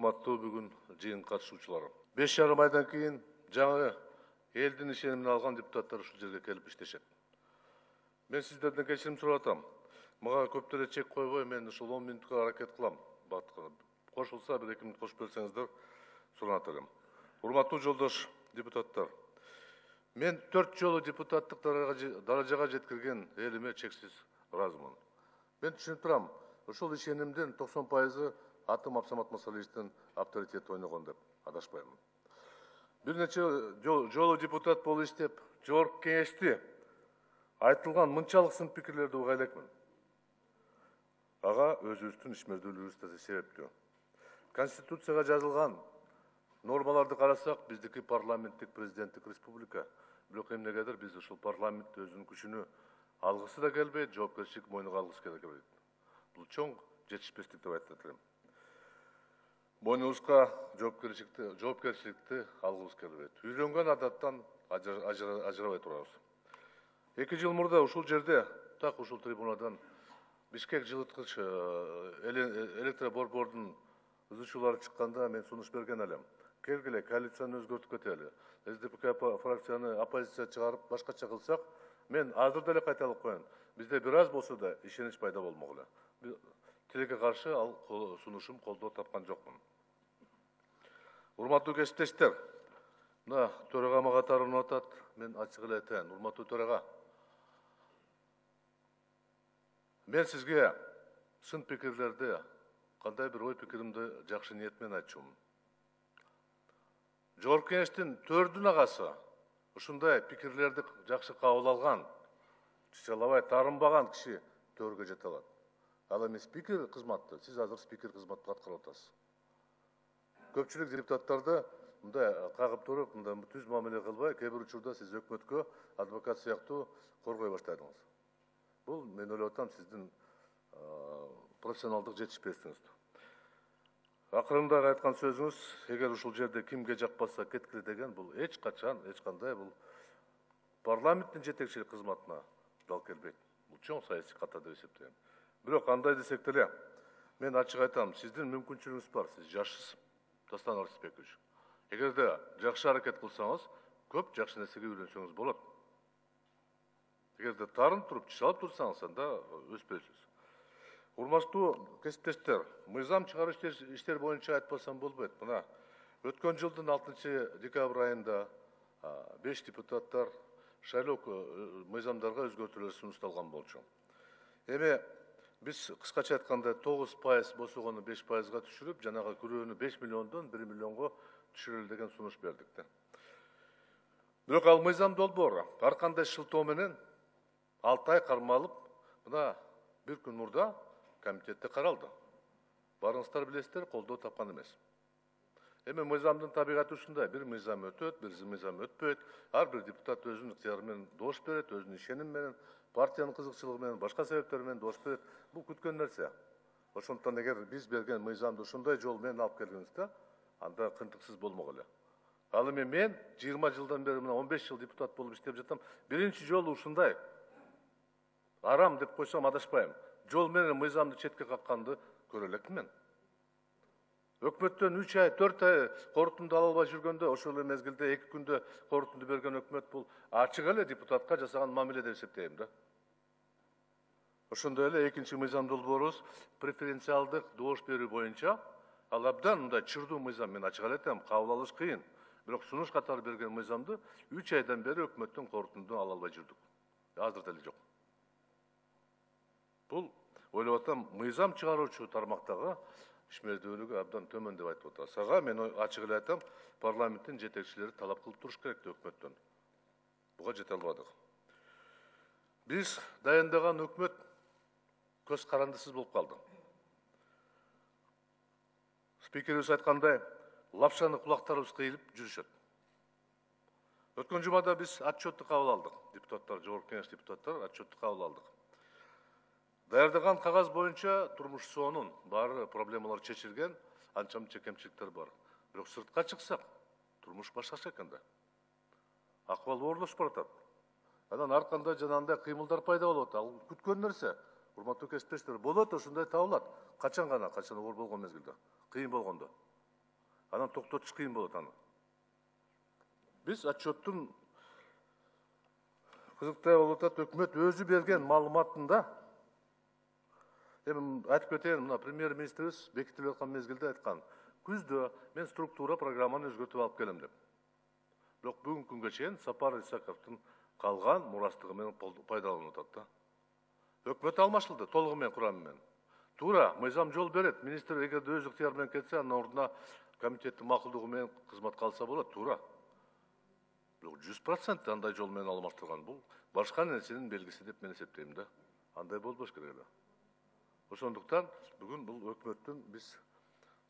урматтуу бүгүн жыйын катышуучулары. 5,5 айдан кийин жаңы элдин ишенимин алган депутаттар ушул жерге келип иштешет. Мен сиздерден кечирим сурап атам. Мага көптөр чек койбой, мен ушул 10 мүнөткө аракет кылам. Кошулса, 1-2 мүнөт кошуп берсеңиздер, суранат элем. Урматтуу жолдош депутаттар, мен 4 жолу депутаттык даражага жеткирген элиме чексиз ыраазымын. Мен түшүнүп турам, ушул ишенимдин 90% Атым Абсамат Масалиевичтин авторитети ойногон деп адашпаймын. Бир нече жолу депутат болуп иштеп, жогорку кеңешти айтылган мынчалык сын пикирлерди уга элекмин. Ага өзүбүздүн ишмердүүлүгүбүз да себептүү. Конституцияга жазылган нормаларды карасак, биздики парламенттик президенттик республика. Бирок эмнегедир биз ушул парламент өзүнүн күчүнү алгысы да келбейт, жоопкерчилик мойнуга алгысы да келбейт. Бул чоң жетишпестик деп айтат элем. Мойнубузга жоопкерчиликти алгыбыз келбейт. Үйрөнгөн адаттан ажырабай турабыз. 2 жыл мурда ушул жерде, так ушул трибунадан Бишкек жылыткыч электробордун үзүүчүлөрү чыкканда мен сунуш берген элем. Келгиле, коалицияны өзгөртүп кетели. СДПК фракцияны оппозиция чыгарып башкача кылсак, мен азыр деле кайталап коеюн. Бизде бир аз болсо да ишенич пайда болмогула. Тилекке каршы ал сунушум колдоо тапкан жокмун. Урматтуу кесиптештер, мына төрага мага тарынып атат. Мен ачык эле айтайын, урматтуу төрага. Мен сизге сын пикирлерди, кандай бир ой пикиримди жакшы ниет менен айтчумун. Жогорку кеңештин 4 агасы ушундай пикирлерди жакшы кабыл алган, чычалабай тарынбаган киши төргө жете алат. Ал эми спикер кызматты, сиз азыр спикер кызматты аткарып атасыз. Көпчүлүк депутаттарды мындай кагып туруп, мындай түз мамиле кылбай, кээ бир учурда сиз өкмөткө адвокат сыяктуу коргой баштадыңыз. Бул мен ойлоп атам сиздин профессионалдык жетишпестигиңиз. Акырында айткан сөзүңүз, эгер ушул жерде кимге жакпаса кеткиле деген, бул эч кандай бул парламенттин жетекчилик кызматына дал келбейт. Бул чоң саясий ката деп эсептейм. Бирок андай десек деле, мен ачык айтам, сиздин мүмкүнчүлүгүңүз бар, сиз жашсыз, Дастан Арсызбекович. Эгерде жакшы аракет кылсаңыз, көп жакшы нерсеге үйрөнсөңүз болот. Эгерде тарын туруп, чалып турсаңыз, анда өспөйсүз. Урматтуу кесиптештер, мыйзам чыгаруу иштер боюнча айтпасам болбойт. Мына өткөн жылдын 6 декабрь айында 5 депутаттар шайлоо мыйзамдарга өзгөртүүлөр сунушталган болчу. Эми биз кыскача айтканда 9% босогону 5%га түшүрүп, жанагы күрөөнү 5 миллиондон 1 миллионго түшүрөлү деген сунуш бердик. Бирок ал мыйзам долбоору ар кандай шылтоо менен 6 ай кармалып, мына бир күн мурда комитетте каралды. Барыңыздар билесиздер, колдоо тапкан эмес. Эми мыйзамдын табигаты ушундай, бир мыйзам өтөт, бир мыйзам өтпөйт. Ар бир депутат өзүнүн ыктыяры менен добуш берет, өзүнүн ишеними менен, партиянын кызыкчылыгы менен, башка себептер менен добуш берет. Бул күткөн нерсе. Ошондуктан эгер биз берген мыйзамды ушундай жол менен алып келгенибизде, анда кынтыксыз болмок эле. Ал эми мен 20 жылдан бери, мына 15 жыл депутат болуп иштеп жатам. Биринчи жолу ушундай арам деп койсом адашпайм. Жол менен мыйзамды четке какканды көрө элекмин мен. Өкмөттөн 3 ай, 4 ай корутунду ала албай жүргөндө, ошол эле мезгилде 2 күндө корутунду берген өкмөт бул ачык эле депутатка жасаган мамиле деп эсептейм да. Ошондой эле экинчи мыйзам долбоорубуз преференциалдык добуш берүү боюнча ал абдан мындай чырдуу мыйзам, мен ачык эле айтам, кабыл алыш кыйын. Бирок сунуш катары берген мыйзамды 3 айдан бери өкмөттөн корутунду ала албай жүрдүк. Азыр деле жок. Бул ойлоп атам, мыйзам чыгаруучу тармактагы ишмердүүлүгү абдан төмөн деп айтып атат. Сага мен ачык эле айтам, парламенттин жетекчилери талап кылып туруш керек өкмөттөн. Буга жете албадык. Биз дайындаган өкмөт көз карандысыз болуп калды. Спикерибиз айткандай, лапшаны кулактарыбыз кыйылып жүрүшөт. Өткөн жумада биз отчетту кабыл алдык. Депутаттар, жогорку кеңеш депутаттары отчетту кабыл алдык. Даярдаган кагаз боюнча турмуш соонун баары проблемалар чечилген, анча-мынча кемчиликтер бар. Бирок сыртка чыксак, турмуш башкача экен да. Акыбал оорлошуп баратат. Анан ар кандай жанагындай кыймылдар пайда болот. Ал күткөн нерсе. Урматтуу кесиптештер, болот, ошондой табылат. Качан оор болгон мезгилде, кыйын болгондо. Анан токтотуш кыйын болот аны. Биз отчеттун кызыктай болуп атат, өкмөт өзү берген маалыматында эми айтып кетейин, мына премьер-министрибиз бекитилип аткан мезгилде айткан, күздө мен структура программаны өзгөртүп алып келем деп. Бирок бүгүнкү күнгө чейин Сапар Исаковдун калган мурастыгы менен пайдаланып атат да. Өкмөт алмашылды толугу менен курамы менен. Туура, мыйзам жол берет. Министр эгерде өз ыктыяры менен кетсе, анын ордуна комитеттин макулдугу менен кызматка алса болот, туура. Бирок 100% андай жол менен алмаштырган бул башка нерсенин белгиси деп мен эсептейм да. Андай болбош керек эле. Ошондуктан бүгүн бул өкмөттүн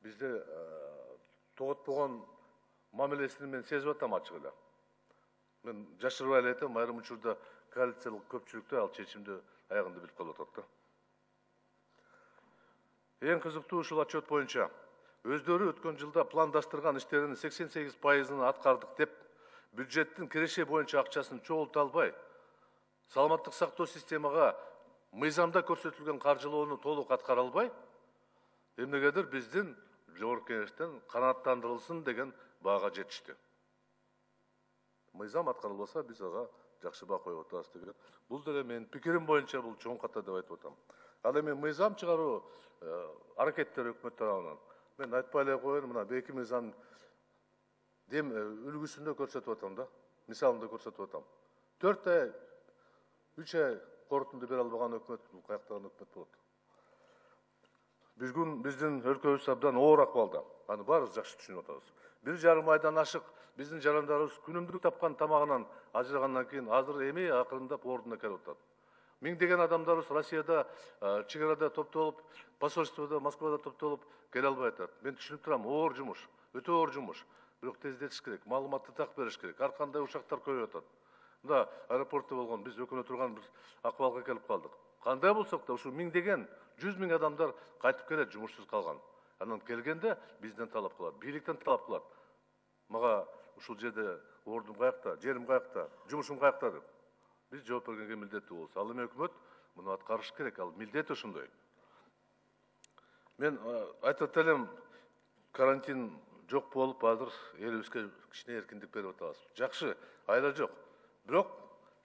бизде тоготпогон мамилесин мен сезип атам ачык эле. Мен жашырбай эле айтам, айрым учурда коалициялык көпчүлүктө ал чечимди аягында билип калып атат да. Эң кызыктуу ушул отчет боюнча өздөрү өткөн жылда пландаштырган иштеринин 88%-ын аткардык деп, бюджеттин киреше боюнча акчасын чогулта албай, саламаттык сактоо системага мыйзамда көрсөтүлгөн каржылоону толук аткара албай, эмнегедир биздин Жогорку Кеңештен канааттандырылсын деген баага жетишти. Мыйзам аткарылбаса, биз ага жакшы баа коюп атабыз деген. Бул деле менин пикирим боюнча бул чоң ката деп айтып атам. Ал эми мыйзам чыгаруу аракеттери өкмөт тарабынан. Мен айтпай эле коеюн, мына Бейки мыйзам дем үлгүсүндө көрсөтүп атам да, мисалында көрсөтүп атам. 4 ай, 3 ай корутунду бере албаган өкмөт бул каяктаган өкмөт болот. Бүгүн биздин өлкөбүз абдан оор акыбалда. Аны баарыбыз жакшы түшүнүп атабыз. 1,5 айдан ашык биздин жарандарыбыз күнүмдүк тапкан тамагынан ажырагандан кийин азыр эми акырындап ордуна келип атат. Миңдеген адамдарыбыз Россияда чек арада топтолуп, посольствода, Москвада топтолуп келе албай атат. Мен түшүнүп турам, оор жумуш, өтө оор жумуш. Бирок тездетиш керек, маалыматты так бериш керек. Ар кандай учактар көбөйүп атат. Мында аэропортто болгон, биз өкүнө турган бир акыбалга келип калдык. Кандай болсок да, ушу миңдеген, 100 миң адамдар кайтып келет, жумушсуз калган. Анан келгенде бизден талап кылат, бийликтен талап кылат. Мага ушул жерде ордум каякта, жерим каякта, жумушум каякта деп. Биз жооп бергенге милдеттүү болобуз. Ал эми өкмөт муну аткарыш керек, ал милдет ошондой. Мен айтып элем, карантин жок болуп, азыр элибизге кичине эркиндик берип атабыз. Жакшы, айла жок. Бирок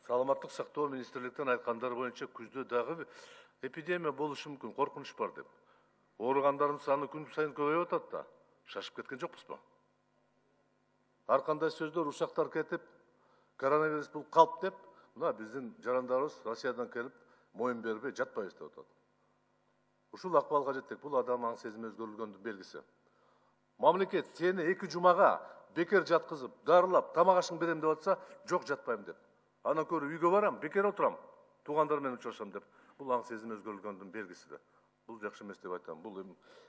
саламаттык сактоо министрликтен айткандар боюнча күздө дагы эпидемия болушу мүмкүн, коркунуч бар деп. Ооругандардын саны күн сайын көбөйүп атат да. Шашып кеткен жокпузбу? Ар кандай сөздөр, ушактар кетип, коронавирус бул калп деп, мына биздин жарандарыбыз Россиядан келип, моюн бербей жатпайбыз деп атат. Ушул акыбалга жеттик. Бул адам аң сезими өзгөрүлгөндүн белгиси. Мамлекет сени 2 жумага бекер жаткызып, дарылап, тамак ашың берем деп атса, жок жатпайм деп. Анан көрү үйгө барам, бекер отурам, туугандар менен учурашам деп. Бул аң сезими өзгөрүлгөндүн белгиси да. Бул жакшы эмес деп айтам. Бул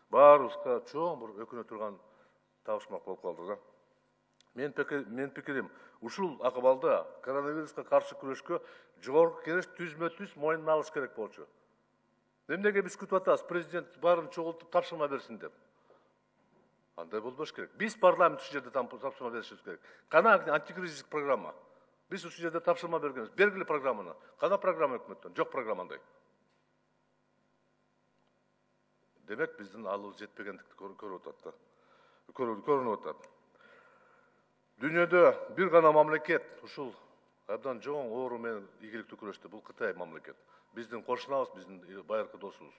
баарыбызга чоң бир өкүнө турган табышмак болуп калды да. Мен пикирим, ушул акыбалда коронавируска каршы күрөшкө Жогорку Кеңеш түзмө-түз мойнуна алыш керек болчу. Эмнеге биз күтүп атабыз, президент баарын чогултуп тапшырма берсин деп. Андай болбош керек. Биз парламент ушул жерде тапшырма беришибиз керек. Кана антикризистик программа. Биз ушул жерде тапшырма бергенбиз. Бергиле программаны. Кана программа өкмөттөн? Жок программандай. Демек биздин алыбыз жетпегендикти көрүп атат да. Көрүнүп атат. Дүйнөдө бир гана мамлекет ушул абдан жоң оору менен ийгиликтүү күрөштү. Бул Кытай мамлекет. Биздин кошунабыз, биздин байыркы досубуз.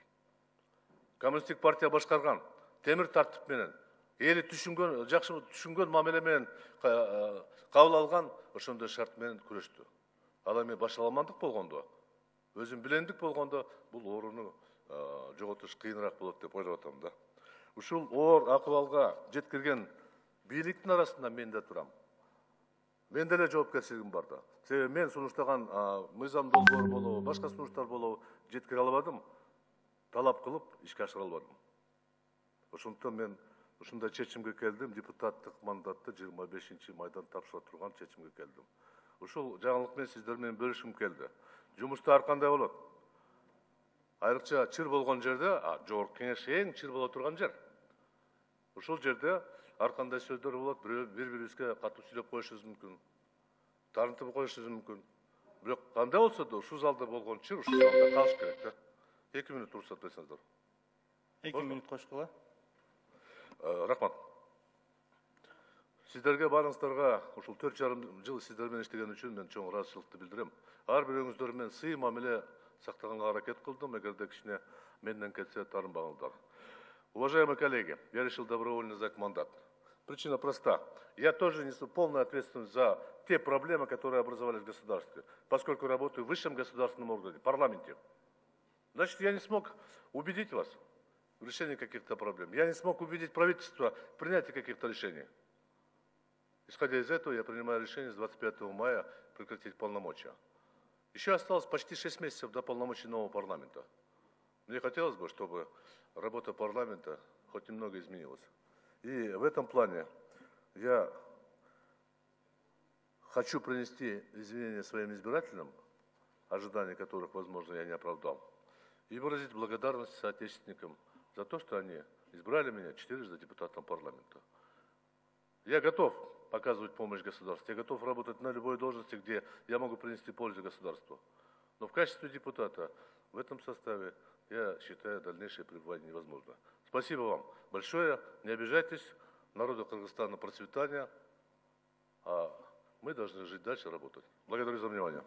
Коммунисттик партия башкарган темир тартип менен, эли түшүнгөн, жакшы түшүнгөн мамиле менен кабыл алган ошондой шарт менен күрөштү. Ал эми башаламандык болгондо, өзүн билендик болгондо бул ооруну жоготуш кыйыныраак болот деп ойлоп атам да. Ушул оор акыбалга жеткирген бийликтин арасында мен да турам. Мен деле жоопкерчилигим бар да. Себеби мен сунуштаган мыйзам долбоор болобу, башка сунуштар болобу жеткире албадым, талап кылып ишке ашыра албадым. Ошондуктан мен ушундай чечимге келдим, депутаттык мандатты 25-майдан тапшыра турган чечимге келдим. Ушул жаңылык менен сиздер менен бөлүшкүм келди. Жумушта ар кандай болот? Айрыкча чыр болгон жерде, Жогорку Кеңеш эң чыр боло турган жер. Ушул жерде ар кандай сөздөр болот, бири-бирибизге катуу сүйлөп коюшубуз мүмкүн, тарынтып коюшубуз мүмкүн. Бирок кандай болсо да ушул залда болгон чыр ушул залда калыш керек да. 2 мүнөт уруксат берсеңиздер. 2 мүнөт кошкула. Рахмат. Сіздерге барыңыздарга ушул 4,5 жыл сіздермен иштеген үчүн мен чоң ыраазычылыкты билдирем. Ар бирөөңүздөр менен сый мамиле сактаганга аракет кылдым. Эгерде кичине менден кетсе таарынбаңыздар. Уважаемые коллеги, я решил добровольно сдать мандат. Причина проста. Я тоже несу полную ответственность за те проблемы, которые образовались в государстве, поскольку работаю в высшем государственном органе, парламенте. Значит, я не смог убедить вас в решении каких-то проблем. Я не смог убедить правительство в принятии каких-то решений. Исходя из этого, я принимаю решение с 25 мая прекратить полномочия. Еще осталось почти 6 месяцев до полномочий нового парламента. Мне хотелось бы, чтобы работа парламента хоть немного изменилась. И в этом плане я хочу принести извинения своим избирателям, ожидания которых, возможно, я не оправдал, и выразить благодарность соотечественникам за то, что они избрали меня 4-ды депутатом парламента. Я готов оказывать помощь государству, я готов работать на любой должности, где я могу принести пользу государству. Но в качестве депутата в этом составе я считаю дальнейшее пребывание невозможно. Спасибо вам большое, не обижайтесь, народу Кыргызстана процветания, а мы должны жить дальше, работать. Благодарю за внимание.